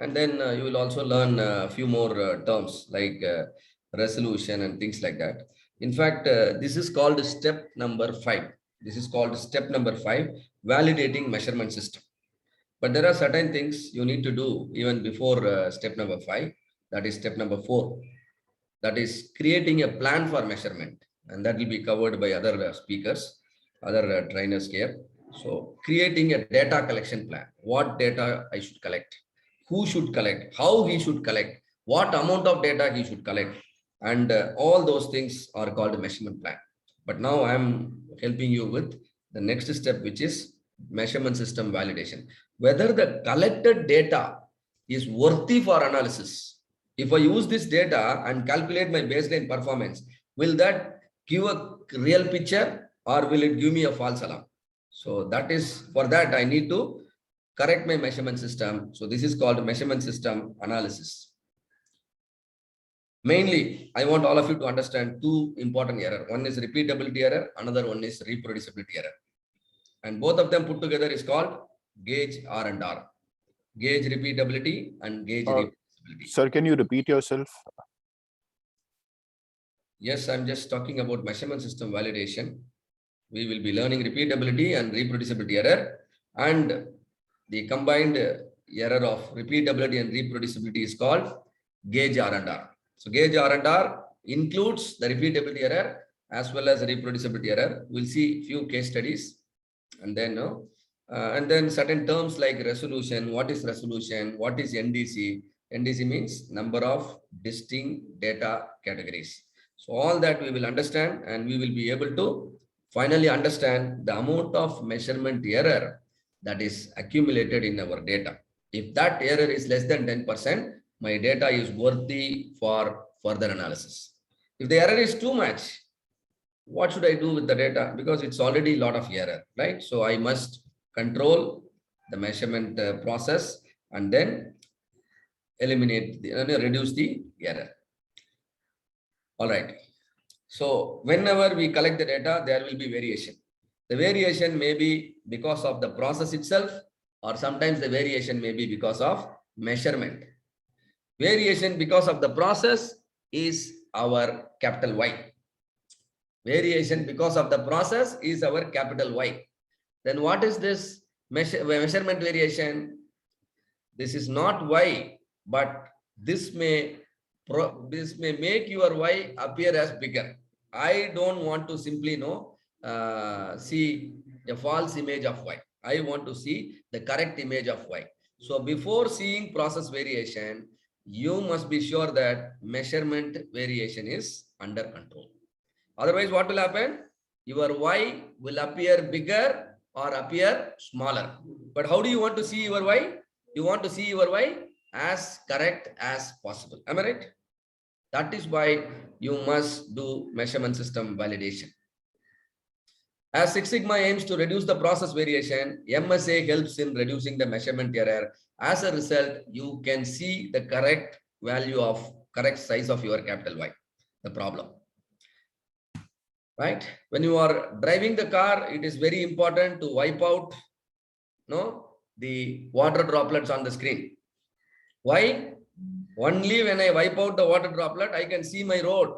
And then you will also learn a few more terms like resolution and things like that. In fact, this is called step number 5. This is called step number 5, validating measurement system. But there are certain things you need to do even before step number 5. That is step number 4. That is creating a plan for measurement. And that will be covered by other speakers, other trainers here. So creating a data collection plan. What data I should collect? Who should collect? How he should collect? What amount of data he should collect? And all those things are called a measurement plan. But now I'm helping you with the next step, which is measurement system validation. Whether the collected data is worthy for analysis. If I use this data and calculate my baseline performance, will that give a real picture or will it give me a false alarm? So that is, for that I need to correct my measurement system. So this is called measurement system analysis. Mainly, I want all of you to understand two important errors. One is repeatability error, another one is reproducibility error. And both of them put together is called gauge R&R. Gauge repeatability and gauge reproducibility. Sir, can you repeat yourself? Yes, I'm just talking about measurement system validation. We will be learning repeatability and reproducibility error, and the combined error of repeatability and reproducibility is called gauge R&R. So gauge R&R includes the repeatability error as well as reproducibility error. We'll see few case studies, and then certain terms like resolution. What is resolution? What is NDC? NDC means number of distinct data categories. So all that we will understand, and we will be able to finally understand the amount of measurement error that is accumulated in our data. If that error is less than 10%, my data is worthy for further analysis. If the error is too much, what should I do with the data? Because it's already a lot of error, right? So I must control the measurement process and then eliminate, reduce the error. All right. So whenever we collect the data, there will be variation. The variation may be because of the process itself, or sometimes the variation may be because of measurement. Variation because of the process is our capital Y. Variation because of the process is our capital Y. Then what is this measurement variation? This is not Y, but this may make your Y appear as bigger. I don't want to simply see a false image of Y. I want to see the correct image of Y. So before seeing process variation, you must be sure that measurement variation is under control. Otherwise, what will happen? Your Y will appear bigger or appear smaller. But how do you want to see your Y? You want to see your Y as correct as possible. Am I right? That is why you must do measurement system validation. As Six Sigma aims to reduce the process variation, MSA helps in reducing the measurement error. As a result, you can see the correct value of correct size of your capital Y, the problem. Right? When you are driving the car, it is very important to wipe out the water droplets on the screen. Why? Only when I wipe out the water droplet, I can see my road.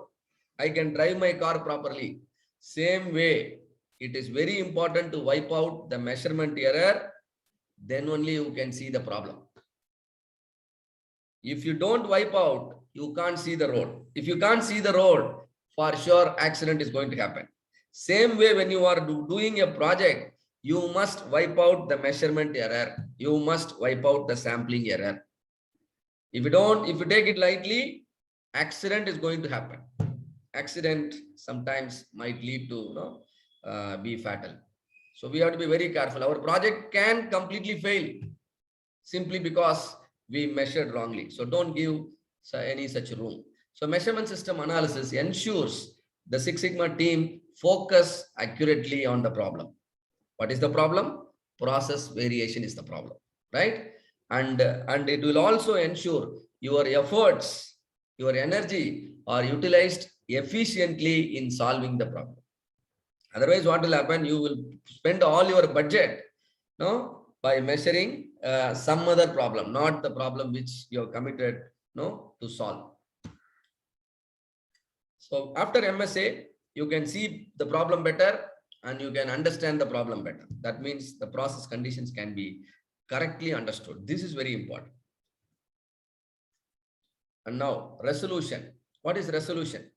I can drive my car properly. Same way, it is very important to wipe out the measurement error. Then only you can see the problem. If you don't wipe out, you can't see the road. If you can't see the road, for sure accident is going to happen. Same way, when you are doing a project, you must wipe out the measurement error. You must wipe out the sampling error. If you take it lightly, accident is going to happen. Accident sometimes might lead to be fatal. So we have to be very careful. Our project can completely fail simply because we measured wrongly. So don't give any such room. So measurement system analysis ensures the Six Sigma team focus accurately on the problem. What is the problem? Process variation is the problem, right? And it will also ensure your efforts, your energy are utilized efficiently in solving the problem. Otherwise, what will happen? You will spend all your budget by measuring some other problem, not the problem which you have committed to solve. So after MSA, you can see the problem better and you can understand the problem better. That means the process conditions can be correctly understood. This is very important. And now resolution. What is resolution?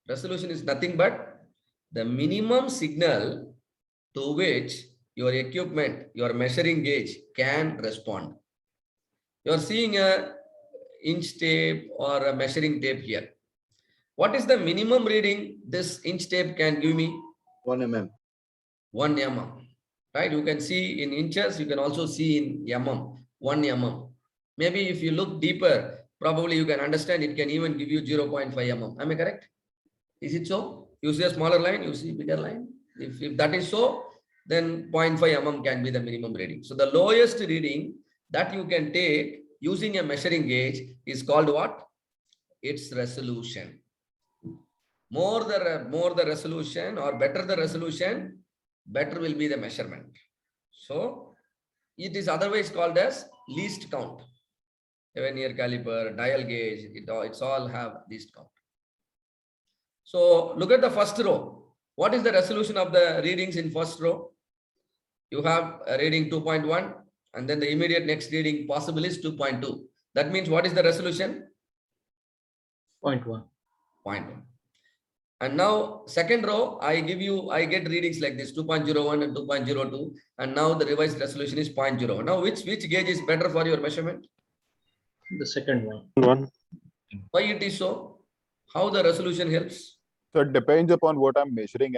Resolution is nothing but the minimum signal to which your equipment, your measuring gauge can respond. You are seeing a inch tape or a measuring tape here. What is the minimum reading this inch tape can give me? 1 mm. 1 mm. Right? You can see in inches, you can also see in mm, 1 mm. Maybe if you look deeper, probably you can understand it can even give you 0.5 mm. Am I correct? Is it so? You see a smaller line, you see bigger line. If that is so, then 0.5 mm can be the minimum reading. So the lowest reading that you can take using a measuring gauge is called what? Its resolution. More the resolution or better the resolution, better will be the measurement. So it is otherwise called as least count. Vernier caliper, dial gauge, it's all have least count. So look at the first row. What is the resolution of the readings in first row? You have a reading 2.1 and then the immediate next reading possible is 2.2. That means what is the resolution? 0.1. 0.1. And now second row, I get readings like this 2.01 and 2.02. And now the revised resolution is 0.0. Now which gauge is better for your measurement? The second one. Why it is so? How the resolution helps? So it depends upon what I'm measuring.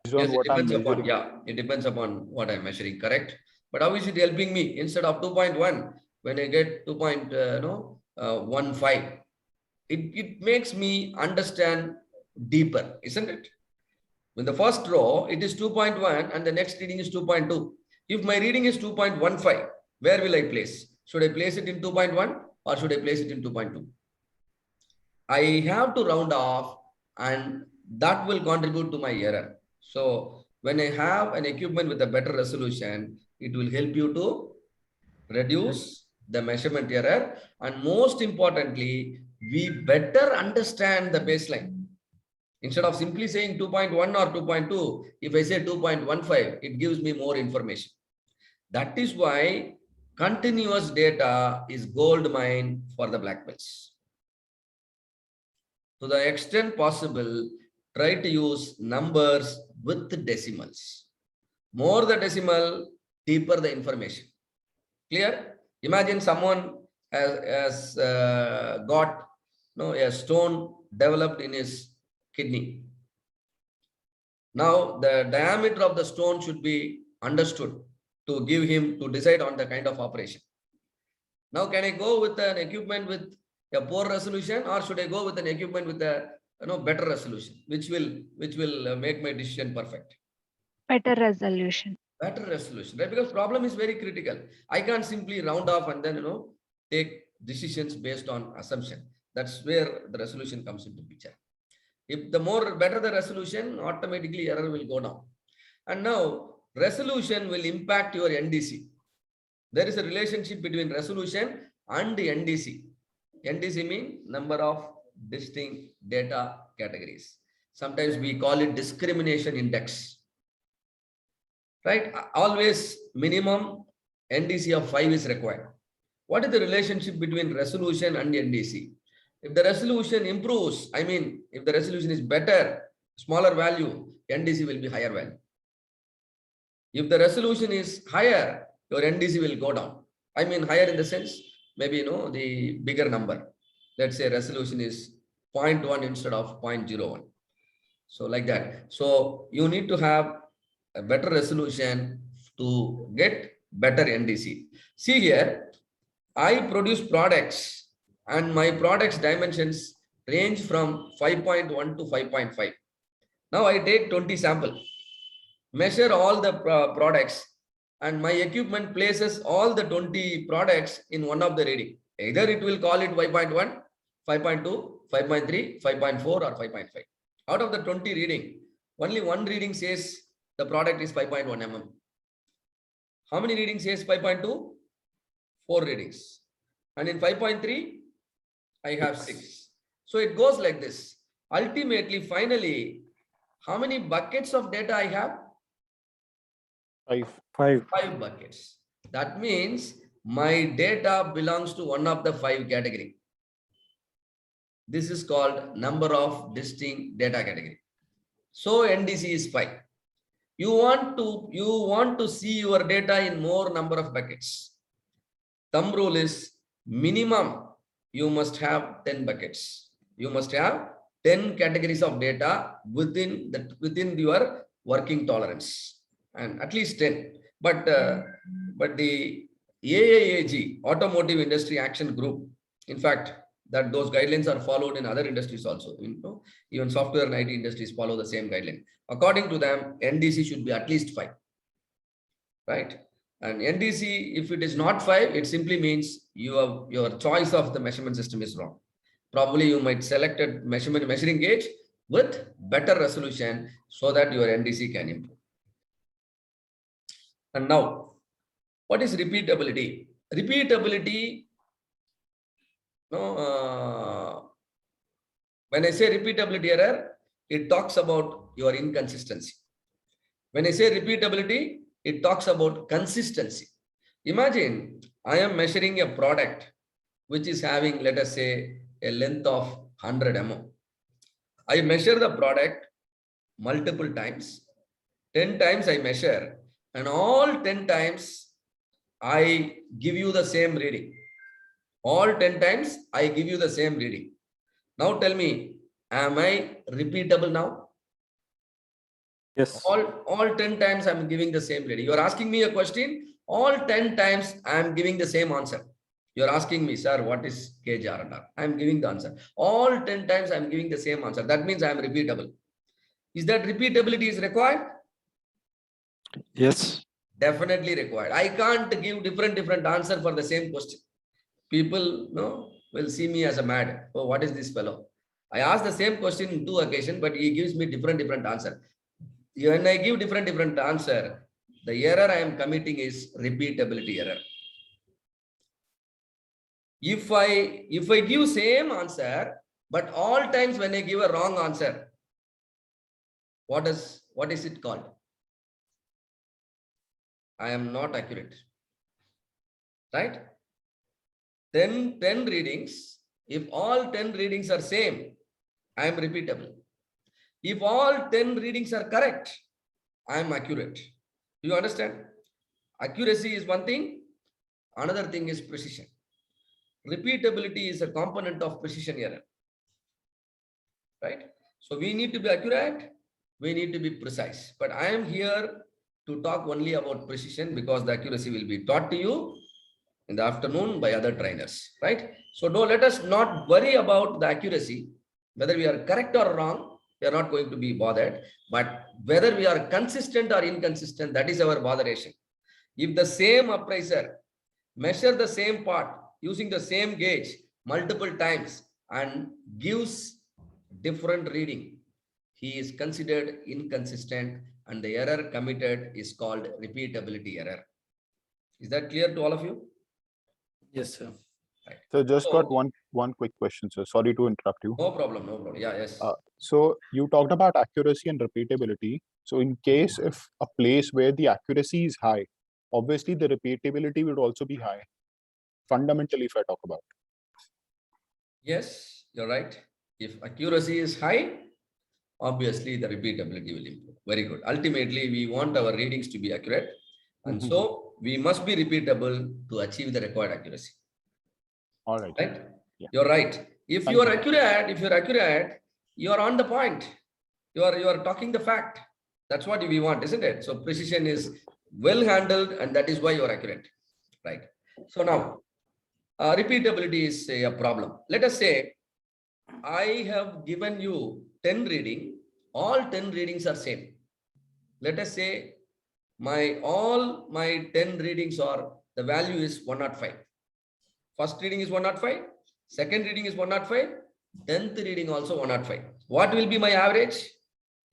Based on Yes, what it I'm depends upon, measuring. yeah, it depends upon what I'm measuring, correct? But how is it helping me? Instead of 2.1, when I get 2.15, it makes me understand deeper, isn't it? In the first row, it is 2.1 and the next reading is 2.2. If my reading is 2.15, where will I place? Should I place it in 2.1 or should I place it in 2.2? I have to round off and that will contribute to my error. So when I have an equipment with a better resolution, it will help you to reduce the measurement error. And most importantly, we better understand the baseline. Instead of simply saying 2.1 or 2.2, if I say 2.15, it gives me more information. That is why continuous data is gold mine for the black belts. To the extent possible, try to use numbers with decimals. More the decimal, deeper the information. Clear? Imagine someone has got a stone developed in his kidney. Now the diameter of the stone should be understood to decide on the kind of operation. Now can I go with an equipment with a poor resolution or should I go with an equipment with a better resolution, which will make my decision perfect? Better resolution. Better resolution, right? Because problem is very critical. I can't simply round off and then take decisions based on assumption. That's where the resolution comes into picture. If the better the resolution, automatically error will go down. And now resolution will impact your NDC. There is a relationship between resolution and the NDC. NDC means number of distinct data categories. Sometimes we call it discrimination index. Right? Always minimum NDC of 5 is required. What is the relationship between resolution and NDC? If the resolution improves, if the resolution is better, smaller value, NDC will be higher value. If the resolution is higher, your NDC will go down. Higher in the sense, maybe the bigger number. Let's say resolution is 0.1 instead of 0.01. So like that. So you need to have a better resolution to get better NDC. See here, I produce products and my products dimensions range from 5.1 to 5.5. Now I take 20 samples, measure all the products, and my equipment places all the 20 products in one of the reading. Either it will call it 5.1, 5.2, 5.3, 5.4 or 5.5. Out of the 20 reading, only one reading says the product is 5.1 mm. How many readings says 5.2? 4 readings. And in 5.3, I have 6. So it goes like this. Ultimately, finally, how many buckets of data I have? 5. 5 buckets. That means my data belongs to one of the 5 category. This is called number of distinct data category. So NDC is 5. You want to see your data in more number of buckets. Thumb rule is minimum you must have 10 buckets. You must have 10 categories of data within your working tolerance, and at least 10. But the AIAG, Automotive Industry Action Group, in fact, that those guidelines are followed in other industries also. Even software and IT industries follow the same guideline. According to them, NDC should be at least 5, right? And NDC, if it is not 5, it simply means your choice of the measurement system is wrong. Probably you might select a measuring gauge with better resolution so that your NDC can improve. And now, what is repeatability? Repeatability, when I say repeatability error, it talks about your inconsistency. When I say repeatability, it talks about consistency. Imagine I am measuring a product which is having, let us say, a length of 100 mm. I measure the product multiple times. 10 times I measure, and all 10 times I give you the same reading. All 10 times I give you the same reading. Now tell me, am I repeatable now? Yes. All 10 times I'm giving the same reading. You're asking me a question, all 10 times I'm giving the same answer. You're asking me, sir, what is gauge R&R? I'm giving the answer. All 10 times I'm giving the same answer. That means I'm repeatable. Is that repeatability is required? Yes. Definitely required. I can't give different answer for the same question. People will see me as a mad. Oh, what is this fellow? I asked the same question in 2 occasions, but he gives me different answer. When I give different answer, the error I am committing is repeatability error. If I give same answer, but all times when I give a wrong answer, what is it called? I am not accurate, right? 10 readings. If all 10 readings are same, I am repeatable. If all 10 readings are correct, I am accurate. Do you understand? Accuracy is one thing. Another thing is precision. Repeatability is a component of precision error, right? So we need to be accurate. We need to be precise. But I am here to talk only about precision because the accuracy will be taught to you in the afternoon by other trainers, right? So let us not worry about the accuracy, whether we are correct or wrong. We are not going to be bothered, but whether we are consistent or inconsistent, that is our botheration. If the same appraiser measure the same part using the same gauge multiple times and gives different reading, he is considered inconsistent, and the error committed is called repeatability error. Is that clear to all of you? Yes, sir. Right. So just got one quick question, sir. Sorry to interrupt you. No problem. Yeah, yes. So you talked about accuracy and repeatability. So in case if a place where the accuracy is high, obviously the repeatability would also be high. Fundamentally, if I talk about. Yes, you're right. If accuracy is high, obviously the repeatability will improve. Very good. Ultimately, we want our readings to be accurate. And so we must be repeatable to achieve the required accuracy. All right. Right? Yeah. You're right. If Thank you are you. accurate, you are on the point. You are talking the fact. That's what we want, isn't it? So precision is well handled, and that is why you are accurate. Right. So now, repeatability is a problem. Let us say I have given you 10 reading. All 10 readings are same. Let us say all my 10 readings are, the value is 105. First reading is 105. Second reading is 105. 10th reading also 105. What will be my average?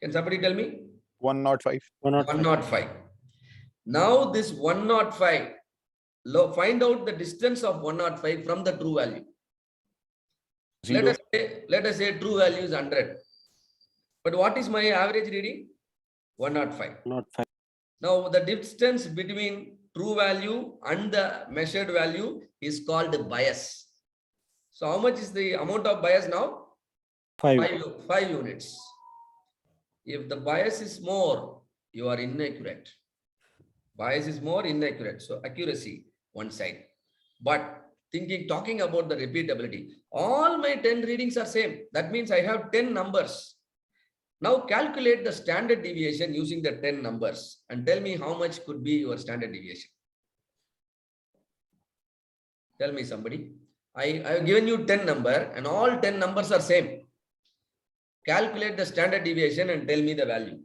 Can somebody tell me? 105. 105. Now this 105, find out the distance of 105 from the true value. Let us say true value is 100. But what is my average reading? 105. Not 5. Now the distance between true value and the measured value is called bias. So how much is the amount of bias now? 5. 5 units. If the bias is more, you are inaccurate. Bias is more, inaccurate. So accuracy, one side. But talking about the repeatability, all my 10 readings are same. That means I have 10 numbers. Now calculate the standard deviation using the 10 numbers and tell me how much could be your standard deviation. Tell me somebody. I have given you 10 number and all 10 numbers are same. Calculate the standard deviation and tell me the value.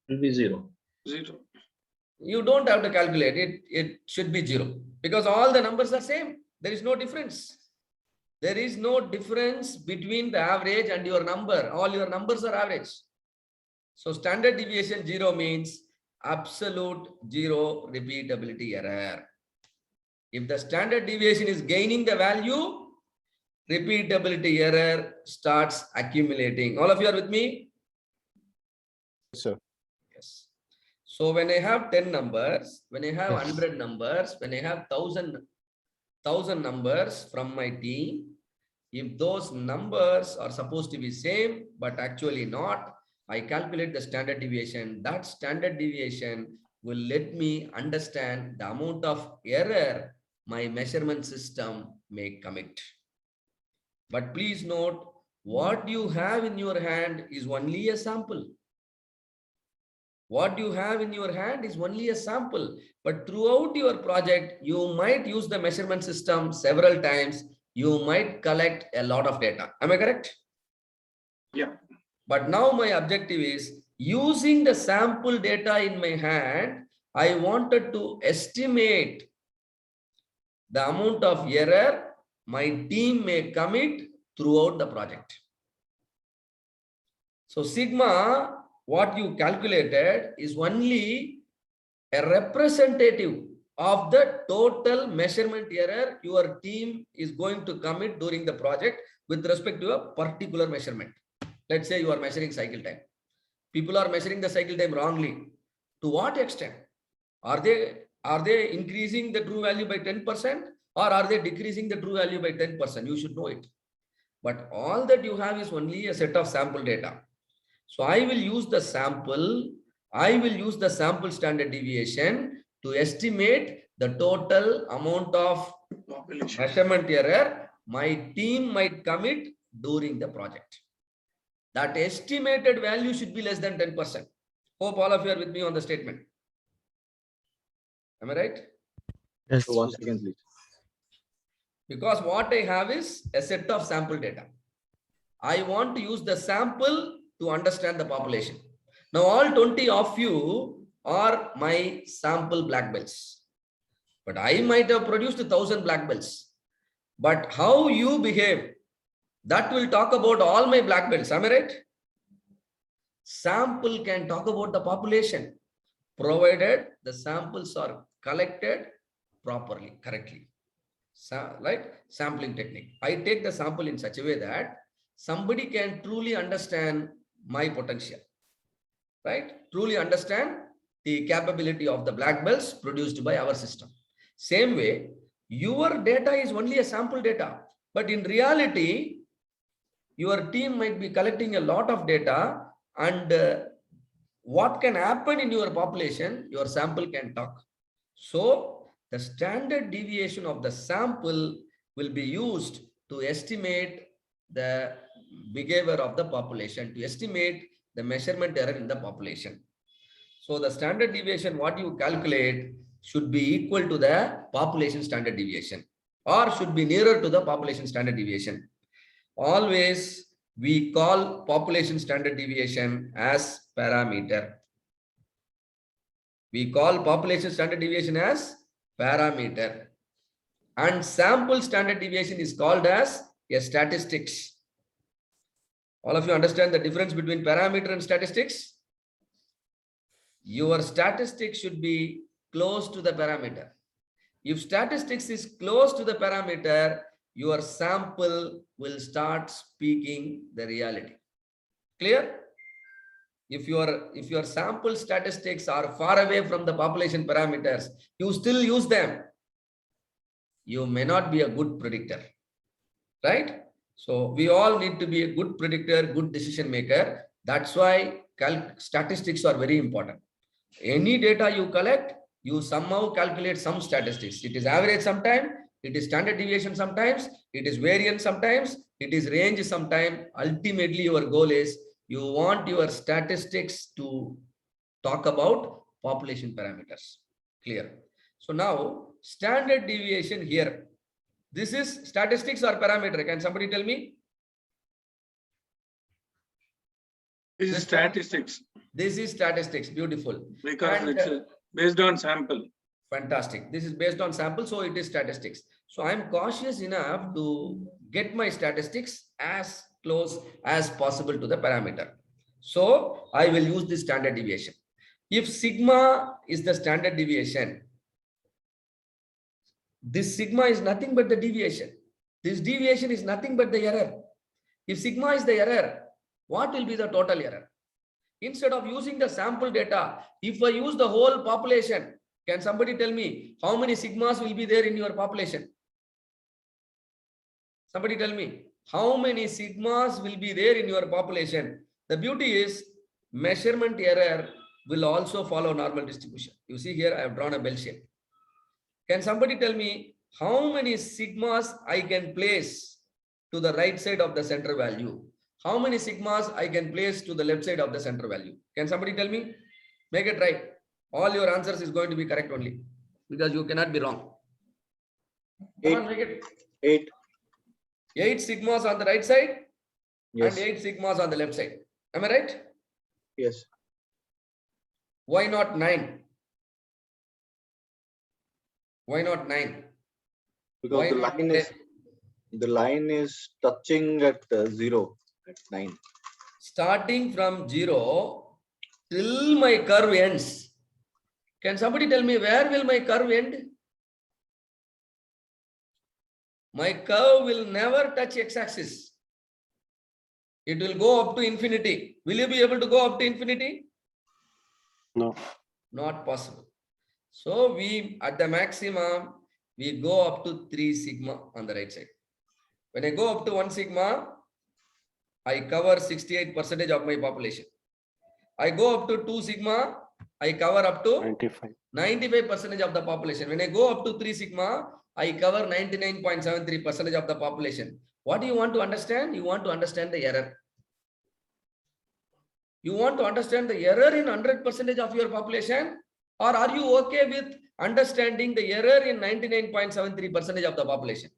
It will be 0. You don't have to calculate it. It should be 0 because all the numbers are same. There is no difference. There is no difference between the average and your number. All your numbers are average. So standard deviation 0 means absolute 0 repeatability error. If the standard deviation is gaining the value, repeatability error starts accumulating. All of you are with me? Yes, sir. Yes. So when I have 10 numbers, when I have 100 numbers, when I have 1000 numbers from my team, if those numbers are supposed to be same, but actually not, I calculate the standard deviation. That standard deviation will let me understand the amount of error my measurement system may commit. But please note, what you have in your hand is only a sample. What you have in your hand is only a sample. But throughout your project, you might use the measurement system several times. You might collect a lot of data. Am I correct? Yeah. But now my objective is using the sample data in my hand, I wanted to estimate the amount of error my team may commit throughout the project. So sigma, what you calculated is only a representative of the total measurement error your team is going to commit during the project with respect to a particular measurement. Let's say you are measuring cycle time. People are measuring the cycle time wrongly. To what extent? Are they increasing the true value by 10% or are they decreasing the true value by 10%? You should know it. But all that you have is only a set of sample data. So I will use the sample. I will use the sample standard deviation to estimate the total amount of measurement error my team might commit during the project. That estimated value should be less than 10%. Hope all of you are with me on the statement. Am I right? Yes. So 1 second, please. Because what I have is a set of sample data. I want to use the sample to understand the population. Now all 20 of you are my sample black belts. But I might have produced 1,000 black belts. But how you behave, that will talk about all my black belts. Am I right? Sample can talk about the population, provided the samples are collected properly, correctly. Like sampling technique. I take the sample in such a way that somebody can truly understand my potential, right? Truly understand the capability of the black belts produced by our system. Same way, your data is only a sample data, but in reality, your team might be collecting a lot of data, and what can happen in your population, your sample can talk. So the standard deviation of the sample will be used to estimate the behavior of the population, to estimate the measurement error in the population. So the standard deviation, what you calculate, should be equal to the population standard deviation or should be nearer to the population standard deviation. Always we call population standard deviation as parameter. We call population standard deviation as parameter. And sample standard deviation is called as a statistics. All of you understand the difference between parameter and statistics? your statistics should be close to the parameter. If statistics is close to the parameter, your sample will start speaking the reality. Clear? If your sample statistics are far away from the population parameters, you still use them, you may not be a good predictor, right? So we all need to be a good predictor, good decision maker. That's why statistics are very important. Any data you collect, you somehow calculate some statistics. It is average sometimes, it is standard deviation sometimes, it is variance sometimes, it is range sometimes. Ultimately, your goal is you want your statistics to talk about population parameters. Clear? So now, standard deviation here. This is statistics or parameter? Can somebody tell me? This is statistics This is statistics. Beautiful. because And, it's based on sample. Fantastic. This is based on sample, so it is statistics. So I'm cautious enough to get my statistics as close as possible to the parameter. So I will use the standard deviation. If sigma is the standard deviation, this sigma is nothing but the deviation. This deviation is nothing but the error. If sigma is the error, what will be the total error? Instead of using the sample data, if I use the whole population, can somebody tell me how many sigmas will be there in your population? Somebody tell me how many sigmas will be there in your population? The beauty is measurement error will also follow normal distribution. You see here, I have drawn a bell shape. Can somebody tell me how many sigmas I can place to the right side of the center value? How many sigmas I can place to the left side of the center value? Can somebody tell me? Make it right. All your answers is going to be correct only because you cannot be wrong. Come on, make it. 8. 8 sigmas on the right side Yes. and 8 sigmas on the left side. Am I right? Yes. Why not 9? Why not 9? Because Why the not line 10? is touching at 0 at 9. Starting from 0 till my curve ends. Can somebody tell me where will my curve end? My curve will never touch x-axis. It will go up to infinity. Will you be able to go up to infinity? No. Not possible. So we, at the maximum, we go up to 3 sigma on the right side. When I go up to 1 sigma, I cover 68% of my population. I go up to 2 sigma, I cover up to 95% of the population. When I go up to 3 sigma, I cover 99.73% of the population. What do you want to understand? You want to understand the error. You want to understand the error in 100% of your population, or are you okay with understanding the error in 99.73% of the population?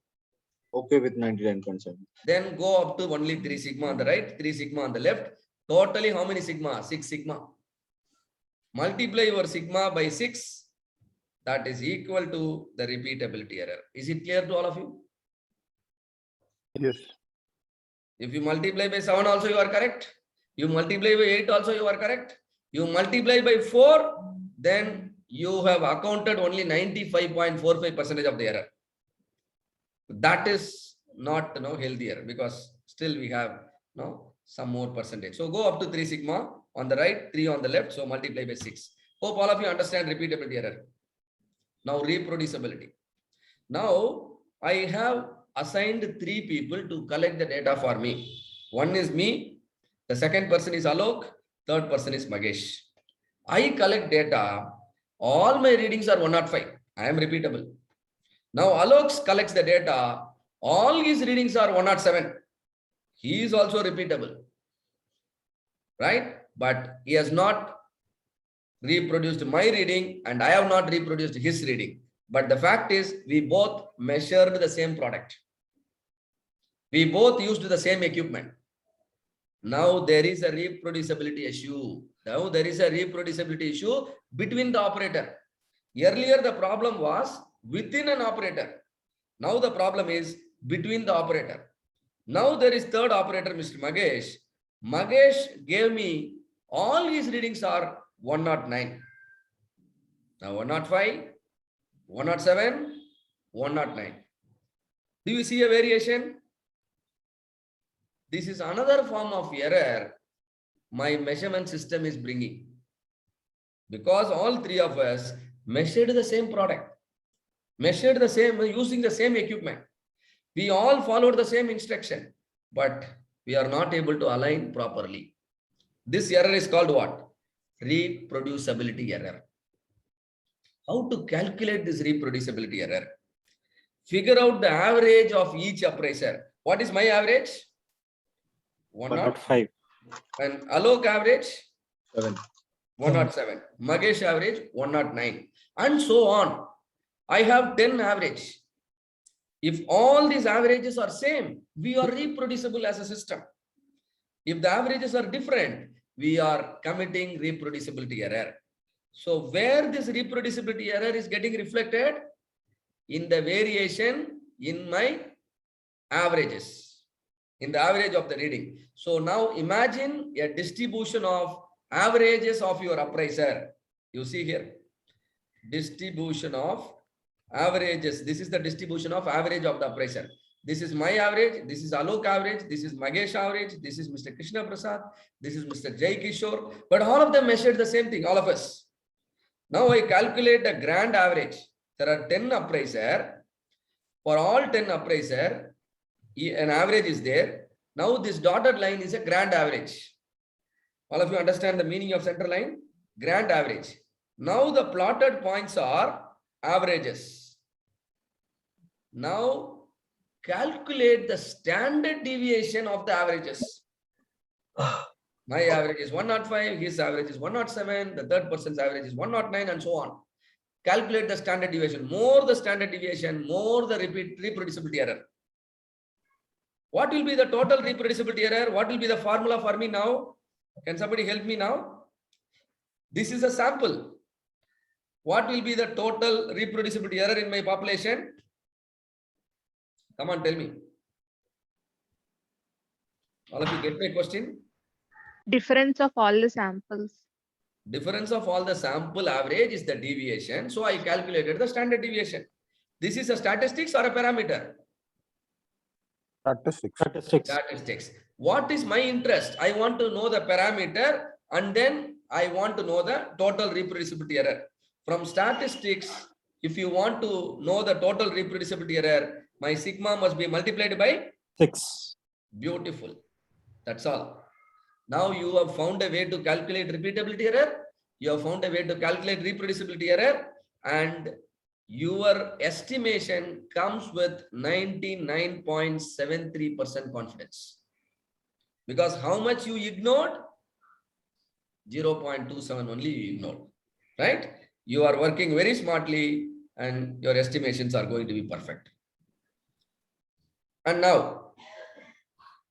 Okay with 99.7. Then go up to only 3 sigma on the right, 3 sigma on the left. Totally how many sigma? 6 sigma. Multiply your sigma by 6. That is equal to the repeatability error. Is it clear to all of you? Yes. If you multiply by 7 also you are correct. You multiply by 8 also you are correct. You multiply by 4, then you have accounted only 95.45% of the error. That is not healthier because still we have some more percentage. So go up to 3 sigma on the right, 3 on the left. So multiply by 6. Hope all of you understand repeatability error. Now reproducibility. Now I have assigned 3 people to collect the data for me. One is me, the second person is Alok, third person is Magesh. I collect data. All my readings are 105. I am repeatable. Now Alok collects the data. All his readings are 107. He is also repeatable. Right? But he has not reproduced my reading and I have not reproduced his reading. But the fact is we both measured the same product. We both used the same equipment. Now there is a reproducibility issue. Now there is a reproducibility issue between the operator. Earlier the problem was within an operator. Now the problem is between the operator. Now there is third operator, Mr. Magesh. Magesh gave me all his readings are 109. Now 105, 107, 109. Do you see a variation? This is another form of error my measurement system is bringing. Because all three of us measured the same product, measured the same, using the same equipment. We all followed the same instruction, but we are not able to align properly. This error is called what? Reproducibility error. How to calculate this reproducibility error? Figure out the average of each appraiser. What is my average? 105. And Alok average? 7. 107. Magesh average? 109. And so on. I have 10 average. If all these averages are same, we are reproducible as a system. If the averages are different, we are committing reproducibility error. So where this reproducibility error is getting reflected? In the variation in my averages, in the average of the reading. So now imagine a distribution of averages of your appraiser. You see here, distribution of averages. This is the distribution of average of the appraiser. This is my average. This is Alok average. This is Magesh average. This is Mr. Krishna Prasad. This is Mr. Jai Kishore. But all of them measured the same thing, all of us. Now I calculate the grand average. There are 10 appraiser. For all 10 appraiser, an average is there. Now this dotted line is a grand average. All of you understand the meaning of center line? Grand average. Now the plotted points are averages. Now calculate the standard deviation of the averages. My average is 105, his average is 107, the third person's average is 109, and so on. Calculate the standard deviation. More the standard deviation, more the reproducibility error. What will be the total reproducibility error? What will be the formula for me now? Can somebody help me now? This is a sample. What will be the total reproducibility error in my population? Come on, tell me. All of you get my question? Difference of all the samples. Difference of all the sample average is the deviation. So I calculated the standard deviation. This is a statistics or a parameter? Statistics. What is my interest? I want to know the parameter and then I want to know the total reproducibility error. From statistics, if you want to know the total reproducibility error, my sigma must be multiplied by 6. Beautiful. That's all. Now you have found a way to calculate repeatability error. You have found a way to calculate reproducibility error, and your estimation comes with 99.73% confidence. Because how much you ignored? 0.27 only you ignored, right? You are working very smartly and your estimations are going to be perfect. And now